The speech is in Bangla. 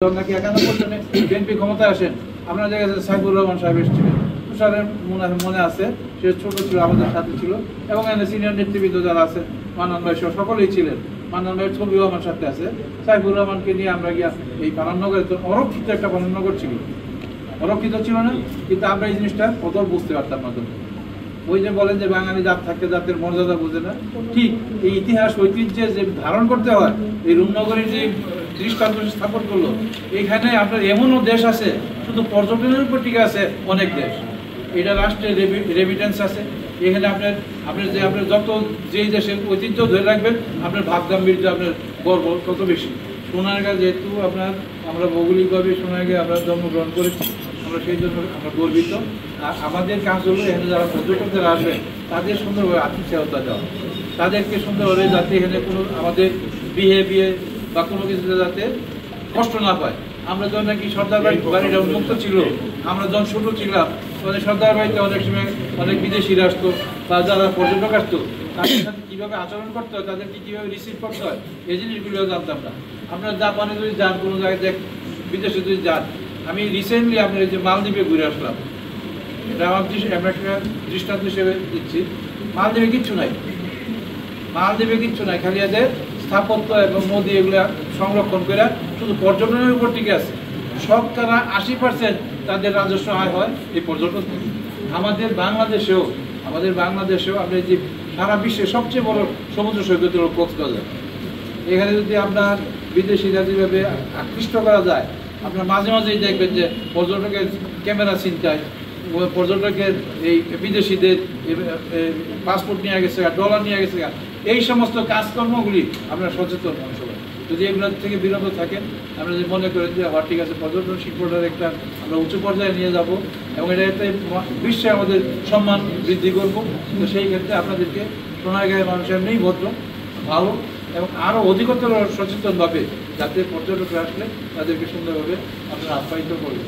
নাকি 91 সালে বিএনপি ক্ষমতায় আসেন, আমরা দেখা যাচ্ছে সাইফুর রহমান সাহেব এসেছিলেন, তুষারের মনে আছে, সে ছোট ছিল, আমাদের সাথে ছিল, এবং এনে সিনিয়র নেতৃবৃন্দ যারা আছেন মান্নান ভাই সহ সকলেই ছিলেন। মান্নান ভাইয়ের ছবিও আমার সাথে আছে। সাইফুর রহমানকে নিয়ে আমরা গিয়া এই পানাননগরে, তো অরক্ষিত একটা পানাননগর ছিল, অরক্ষিত ছিল না, কিন্তু আমরা এই জিনিসটা কত বুঝতে পারতাম না। ওই যে বলেন যে বাঙালি জাত থাকতে জাতের মর্যাদা বোঝে না, ঠিক এই ইতিহাস ঐতিহ্যে যে ধারণ করতে হয়, এই রূপনগরের যে দৃষ্টান্ত স্থাপন করলো, এখানে আপনার এমনও দেশ আছে শুধু পর্যটনের উপর টিকে আছে, অনেক দেশ, এটা রাষ্ট্রের রেমিটেন্স আছে এখানে। আপনার যত যেই দেশের ঐতিহ্য ধরে রাখবেন, আপনার ভাব গাম্ভীর্য, আপনার গর্ব তত বেশি। সোনারগাঁ যেহেতু আমরা ভৌগোলিকভাবে সোনারগাঁয়ে আমরা জন্মগ্রহণ করেছি, আমরা সেই জন্য আমরা গর্বিত। আর আমাদের কাজ হলো এখানে যারা পর্যটকদের আসবে তাদের সুন্দরভাবে আতিথেয়তা দেওয়া, তাদেরকে সুন্দরভাবে যাতে এখানে কোনো আমাদের বিয়ে বা কোনো কিছুতে যাতে কষ্ট না পায়। আমরা যখন নাকি সর্দার বাড়িটা উন্মুক্ত ছিল, আমরা যখন ছোট ছিলাম তখন সর্দার বাড়িতে অনেক সময় অনেক বিদেশিরা আসতো বা যারা পর্যটক আসতো, তাদের সাথে কীভাবে আচরণ করতে হয়, তাদেরকে কীভাবে রিসিভ করতে হয়, এই জিনিসগুলো জানতাম না। আপনারা জাপানে যদি যান, কোনো জায়গায় বিদেশে যদি যান, আমি রিসেন্টলি আপনার এই যে মালদ্বীপে ঘুরে আসলাম, এটা আমার একটা দৃষ্টান্ত হিসেবে দিচ্ছি। মালদ্বীপে কিচ্ছু নাই, মালদ্বীপে কিচ্ছু নাই, খালি এদের স্থাপত্য এবং নদী এগুলো সংরক্ষণ করে শুধু পর্যটনের উপর টিকে আছে। শতকরা 80% তাদের রাজস্ব আয় হয় এই পর্যটন থেকে। আমাদের বাংলাদেশেও আমরা যে সারা বিশ্বের সবচেয়ে বড় সমুদ্র সৈকত হল কক্সবাজার। এখানে যদি আপনার বিদেশিরা যেভাবে আকৃষ্ট করা যায়, আপনার মাঝে মাঝেই দেখবেন যে পর্যটকের ক্যামেরা ছিনতাই, পর্যটকের এই বিদেশিদের পাসপোর্ট নিয়ে গেছে, ডলার নিয়ে গেছে, এই সমস্ত কাজকর্মগুলি আপনারা সচেতন হন সবাই। যদি এগুলোর থেকে বিরত থাকেন, আমরা যদি মনে করেন যে ঠিক আছে পর্যটন শিল্পটার একটা আমরা উঁচু পর্যায়ে নিয়ে যাব এবং এটাতে বিশ্বে আমাদের সম্মান বৃদ্ধি করব, তো সেই ক্ষেত্রে আপনাদেরকে সোনারগাঁয়ের মানুষ এমনিই ভদ্র, ভালো এবং আরও অধিকতর সচেতনভাবে যাতে পর্যটকরা আসলে তাদেরকে সুন্দরভাবে আপনারা আপ্যায়িত করবেন।